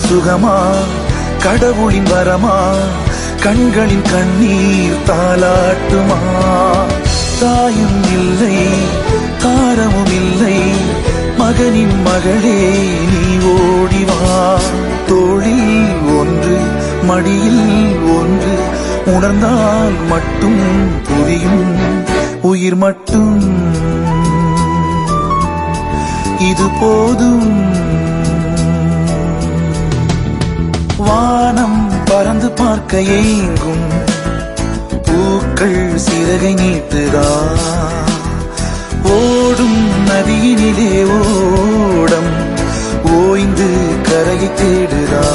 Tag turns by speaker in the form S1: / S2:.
S1: சுகமா கடவுளின் வரமா கண்களின் கண்ணீர் தாலாட்டுமா தாயும் இல்லை தாரமும் இல்லை மகனின் மகளே நீ ஓடிவா தோளில் ஒன்று மடியில் ஒன்று உணர்ந்தால் மட்டும் புரியும் உயிர் மட்டும் இது போதும் வானம் பறந்து பார்க்க ஏங்கும் பூக்கள் சிறகை நீட்டுதா ஓடும் நதியினிலே ஓடம் ஓய்ந்து கரையை தேடுதா